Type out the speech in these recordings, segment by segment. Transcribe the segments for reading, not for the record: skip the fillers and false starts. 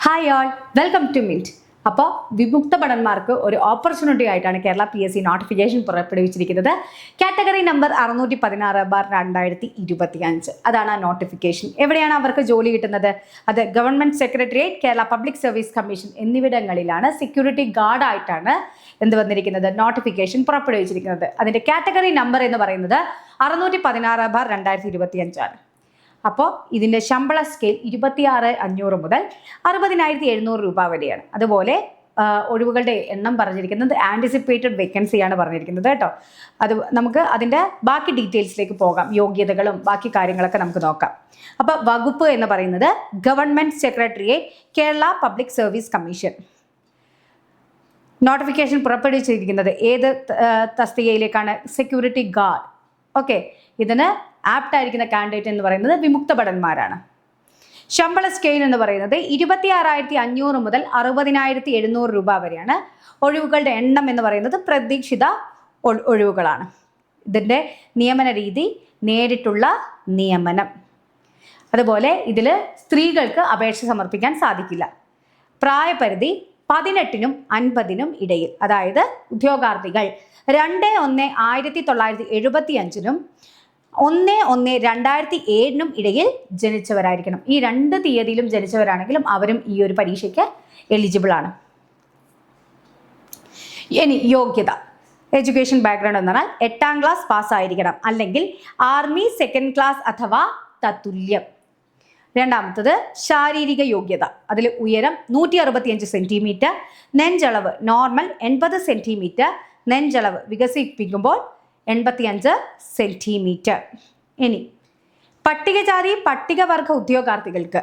Hi all, welcome to Mint. അപ്പോൾ വിമുക്ത ഭടന്മാർക്ക് ഒരു ഓപ്പർച്യൂണിറ്റി ആയിട്ടാണ് കേരള PSC നോട്ടിഫിക്കേഷൻ പുറപ്പെടുവിച്ചിരിക്കുന്നത്. Category number 616/2025. അതാണ് ആ നോട്ടിഫിക്കേഷൻ. എവിടെയാണ് അവർക്ക് ജോലി കിട്ടുന്നത്? അത് government secretariat, Kerala public service commission എന്നിവിടങ്ങളിലാണ് സെക്യൂരിറ്റി ഗാർഡായിട്ടാണ് വന്നിരിക്കുന്നത് നോട്ടിഫിക്കേഷൻ പുറപ്പെടുവിച്ചിരിക്കുന്നത്. അതിൻ്റെ കാറ്റഗറി നമ്പർ എന്ന് പറയുന്നത് 616/2025 ആണ്. അപ്പോൾ ഇതിൻ്റെ ശമ്പള സ്കെയിൽ 26,500 മുതൽ 60,700 രൂപ വരെയാണ്. അതുപോലെ ഒഴിവുകളുടെ എണ്ണം പറഞ്ഞിരിക്കുന്നത് ആൻറ്റിസിപ്പേറ്റഡ് വേക്കൻസിയാണ് പറഞ്ഞിരിക്കുന്നത് കേട്ടോ. അത് നമുക്ക് അതിൻ്റെ ബാക്കി ഡീറ്റെയിൽസിലേക്ക് പോകാം. യോഗ്യതകളും ബാക്കി കാര്യങ്ങളൊക്കെ നമുക്ക് നോക്കാം. അപ്പോൾ വകുപ്പ് എന്ന് പറയുന്നത് government secretariat, Kerala public service commission. Notification പുറപ്പെടുവിച്ചിരിക്കുന്നത് ഏത് തസ്തികയിലേക്കാണ്? Security guard. ഓക്കെ, ഇതിന് ആപ്റ്റ് ആയിരിക്കുന്ന കാൻഡിഡേറ്റ് എന്ന് പറയുന്നത് വിമുക്ത ഭടന്മാരാണ്. ശമ്പള സ്കെയിൽ എന്ന് പറയുന്നത് 26,500 മുതൽ 60,700 രൂപ വരെയാണ്. ഒഴിവുകളുടെ എണ്ണം എന്ന് പറയുന്നത് പ്രതീക്ഷിത ഒഴിവുകളാണ്. ഇതിൻ്റെ നിയമന രീതി നേരിട്ടുള്ള നിയമനം. അതുപോലെ ഇതിൽ സ്ത്രീകൾക്ക് അപേക്ഷ സമർപ്പിക്കാൻ സാധിക്കില്ല. പ്രായപരിധി 18-നും 50-നും ഇടയിൽ. അതായത് ഉദ്യോഗാർത്ഥികൾ 2/1/1975-നും 1/1/2007-നും ഇടയിൽ ജനിച്ചവരായിരിക്കണം. ഈ 2 തീയതിയിലും ജനിച്ചവരാണെങ്കിലും അവരും ഈ ഒരു പരീക്ഷയ്ക്ക് എലിജിബിൾ ആണ്. ഇനി യോഗ്യത, എഡ്യൂക്കേഷൻ ബാക്ക്ഗ്രൗണ്ട് എന്ന് പറഞ്ഞാൽ 8ാം ക്ലാസ് പാസ്സായിരിക്കണം, അല്ലെങ്കിൽ ആർമി 2nd ക്ലാസ് അഥവാ തത്തുല്യം. രണ്ടാമത്തത് ശാരീരിക യോഗ്യത. അതിൽ ഉയരം 165 സെൻറ്റിമീറ്റർ, നെഞ്ചളവ് നോർമൽ 80 സെൻറ്റിമീറ്റർ, നെഞ്ചളവ് വികസിപ്പിക്കുമ്പോൾ 85 സെൻറ്റിമീറ്റർ. ഇനി പട്ടികജാതി പട്ടികവർഗ ഉദ്യോഗാർത്ഥികൾക്ക്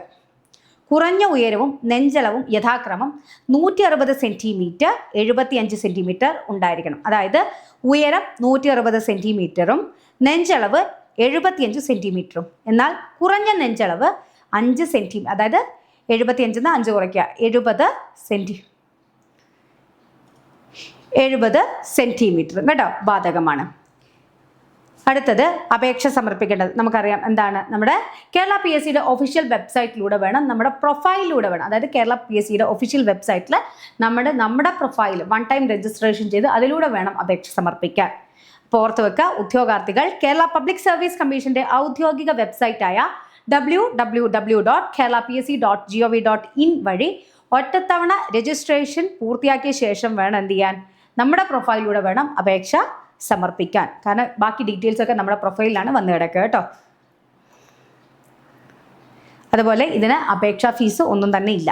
കുറഞ്ഞ ഉയരവും നെഞ്ചളവും യഥാക്രമം 160 സെൻറ്റിമീറ്റർ, 75 സെൻറ്റിമീറ്റർ ഉണ്ടായിരിക്കണം. അതായത് ഉയരം 160 സെൻറ്റിമീറ്ററും നെഞ്ചളവ് 75 സെൻറ്റിമീറ്ററും. എന്നാൽ കുറഞ്ഞ നെഞ്ചളവ് 5 സെൻറ്റിമീറ്റർ, അതായത് 75-ന്ന് 5 കുറയ്ക്കുക, 70 സെൻറ്റിമീറ്റർ കേട്ടോ, ബാധകമാണ്. അടുത്തത് അപേക്ഷ സമർപ്പിക്കേണ്ടത് നമുക്കറിയാം എന്താണ്. നമ്മുടെ കേരള PSCയുടെ ഒഫീഷ്യൽ വെബ്സൈറ്റിലൂടെ വേണം, നമ്മുടെ പ്രൊഫൈലിലൂടെ വേണം. അതായത് കേരള PSCയുടെ ഒഫീഷ്യൽ വെബ്സൈറ്റിൽ നമ്മുടെ പ്രൊഫൈൽ 1 ടൈം രജിസ്ട്രേഷൻ ചെയ്ത് അതിലൂടെ വേണം അപേക്ഷ സമർപ്പിക്കാൻ. അപ്പോൾ ഓർത്ത് വെക്കുക, ഉദ്യോഗാർത്ഥികൾ കേരള പബ്ലിക് സർവീസ് കമ്മീഷന്റെ ഔദ്യോഗിക വെബ്സൈറ്റായ www.keralapsc.gov.in വഴി ഒറ്റത്തവണ രജിസ്ട്രേഷൻ പൂർത്തിയാക്കിയ ശേഷം വേണം എന്ത് ചെയ്യാൻ? നമ്മുടെ പ്രൊഫൈലിലൂടെ വേണം അപേക്ഷ സമർപ്പിക്കാൻ. കാരണം ബാക്കി ഡീറ്റെയിൽസ് ഒക്കെ നമ്മുടെ പ്രൊഫൈലിലാണ് വന്ന് കിടക്കുക കേട്ടോ. അതുപോലെ ഇതിന് അപേക്ഷാ ഫീസ് ഒന്നും തന്നെ ഇല്ല.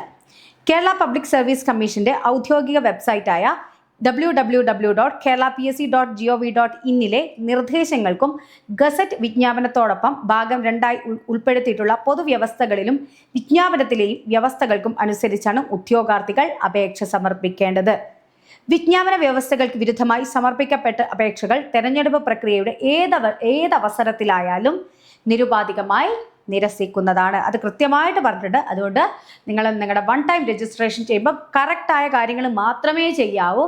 കേരള പബ്ലിക് സർവീസ് കമ്മീഷന്റെ ഔദ്യോഗിക വെബ്സൈറ്റായ www.keralapsc.gov.in നിർദ്ദേശങ്ങൾക്കും ഗസറ്റ് വിജ്ഞാപനത്തോടൊപ്പം ഭാഗം 2 ഉൾപ്പെടുത്തിയിട്ടുള്ള പൊതുവ്യവസ്ഥകളിലും വിജ്ഞാപനത്തിലെയും വ്യവസ്ഥകൾക്കും അനുസരിച്ചാണ് ഉദ്യോഗാർത്ഥികൾ അപേക്ഷ സമർപ്പിക്കേണ്ടത്. വിജ്ഞാപന വ്യവസ്ഥകൾക്ക് വിരുദ്ധമായി സമർപ്പിക്കപ്പെട്ട അപേക്ഷകൾ തെരഞ്ഞെടുപ്പ് പ്രക്രിയയുടെ ഏതവസരത്തിലായാലും നിരുപാധികമായി നിരസിക്കുന്നതാണ്. അത് കൃത്യമായിട്ട് പറഞ്ഞിട്ടുണ്ട്. അതുകൊണ്ട് നിങ്ങൾ നിങ്ങളുടെ 1 ടൈം രജിസ്ട്രേഷൻ ചെയ്യുമ്പോൾ കറക്റ്റായ കാര്യങ്ങൾ മാത്രമേ ചെയ്യാവൂ,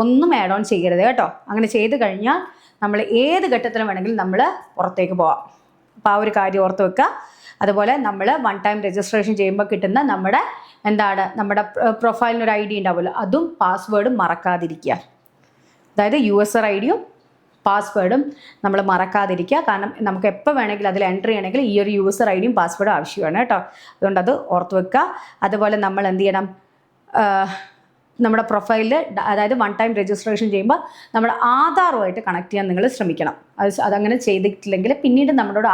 ഒന്നും ആഡ് ഓൺ ചെയ്യരുത് കേട്ടോ. അങ്ങനെ ചെയ്ത് കഴിഞ്ഞാൽ നമ്മൾ ഏത് ഘട്ടത്തിലും വേണമെങ്കിലും നമ്മൾ പുറത്തേക്ക് പോവാം. അപ്പോൾ ആ ഒരു കാര്യം ഓർത്ത് വെക്കുക. അതുപോലെ നമ്മൾ 1 ടൈം രജിസ്ട്രേഷൻ ചെയ്യുമ്പോൾ കിട്ടുന്ന നമ്മുടെ നമ്മുടെ പ്രൊഫൈലിനൊരു ID ഉണ്ടാവുമല്ലോ, അതും പാസ്വേഡും മറക്കാതിരിക്കുക. അതായത് യൂസർ IDയും പാസ്വേഡും നമ്മൾ മറക്കാതിരിക്കുക. കാരണം നമുക്ക് എപ്പോൾ വേണമെങ്കിലും അതിൽ എൻട്രി ചെയ്യണമെങ്കിൽ ഈ ഒരു യൂസർ IDയും പാസ്വേഡും ആവശ്യമാണ് കേട്ടോ. അതുകൊണ്ട് അത് ഓർത്ത് വെക്കുക. അതുപോലെ നമ്മൾ എന്ത് ചെയ്യണം? നമ്മുടെ പ്രൊഫൈലിൽ അതായത് 1 ടൈം രജിസ്ട്രേഷൻ ചെയ്യുമ്പോൾ നമ്മുടെ ആധാറുമായിട്ട് കണക്ട് ചെയ്യാൻ നിങ്ങൾ ശ്രമിക്കണം. അതങ്ങനെ ചെയ്തിട്ടില്ലെങ്കിൽ പിന്നീട് നമ്മളോട്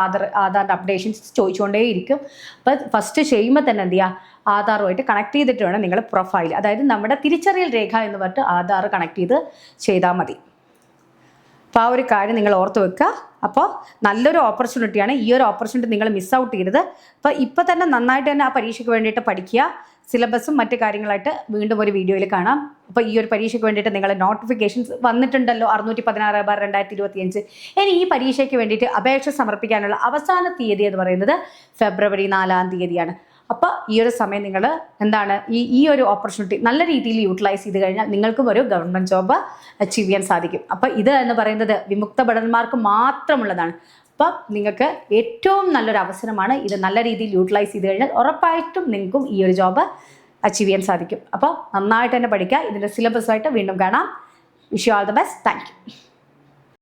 ആധാറിൻ്റെ അപ്ഡേഷൻസ് ചോദിച്ചുകൊണ്ടേയിരിക്കും. അപ്പോൾ ഫസ്റ്റ് ചെയ്യുമ്പോൾ തന്നെ എന്ത് ചെയ്യുക? ആധാറുമായിട്ട് കണക്ട് ചെയ്തിട്ട് വേണം നിങ്ങൾ പ്രൊഫൈൽ, അതായത് നമ്മുടെ തിരിച്ചറിയൽ രേഖ എന്ന് പറഞ്ഞിട്ട് ആധാർ കണക്ട് ചെയ്ത് ചെയ്താൽ മതി. അപ്പോൾ ആ ഒരു കാര്യം നിങ്ങൾ ഓർത്ത് വെക്കുക. അപ്പോൾ നല്ലൊരു ഓപ്പർച്യൂണിറ്റിയാണ്. ഈ ഒരു ഓപ്പർച്യൂണിറ്റി നിങ്ങൾ മിസ് ഔട്ട് ചെയ്യരുത്. അപ്പോൾ ഇപ്പോൾ തന്നെ നന്നായിട്ട് തന്നെ ആ പരീക്ഷയ്ക്ക് വേണ്ടിയിട്ട് പഠിക്കുക. സിലബസും മറ്റു കാര്യങ്ങളായിട്ട് വീണ്ടും ഒരു വീഡിയോയിൽ കാണാം. അപ്പോൾ ഈ ഒരു പരീക്ഷയ്ക്ക് വേണ്ടിയിട്ട് നിങ്ങൾ നോട്ടിഫിക്കേഷൻസ് വന്നിട്ടുണ്ടല്ലോ 616/2025. ഇനി ഈ പരീക്ഷയ്ക്ക് വേണ്ടിയിട്ട് അപേക്ഷ സമർപ്പിക്കാനുള്ള അവസാന തീയതി എന്ന് പറയുന്നത് ഫെബ്രുവരി 4-ാം തീയതിയാണ്. അപ്പോൾ ഈ ഒരു സമയം നിങ്ങൾ ഈ ഒരു ഓപ്പർച്യൂണിറ്റി നല്ല രീതിയിൽ യൂട്ടിലൈസ് ചെയ്ത് കഴിഞ്ഞാൽ നിങ്ങൾക്കും ഒരു ഗവൺമെൻറ് ജോബ് അച്ചീവ് ചെയ്യാൻ സാധിക്കും. അപ്പോൾ ഇത് എന്ന് പറയുന്നത് വിമുക്ത ഭടന്മാർക്ക് മാത്രമുള്ളതാണ്. അപ്പം നിങ്ങൾക്ക് ഏറ്റവും നല്ലൊരു അവസരമാണ്. ഇത് നല്ല രീതിയിൽ യൂട്ടിലൈസ് ചെയ്ത് കഴിഞ്ഞാൽ ഉറപ്പായിട്ടും നിങ്ങൾക്കും ഈ ഒരു ജോബ് അച്ചീവ് ചെയ്യാൻ സാധിക്കും. അപ്പോൾ നന്നായിട്ട് തന്നെ പഠിക്കുക. ഇതിൻ്റെ സിലബസായിട്ട് വീണ്ടും കാണാം. Wish you all the best. Thank you.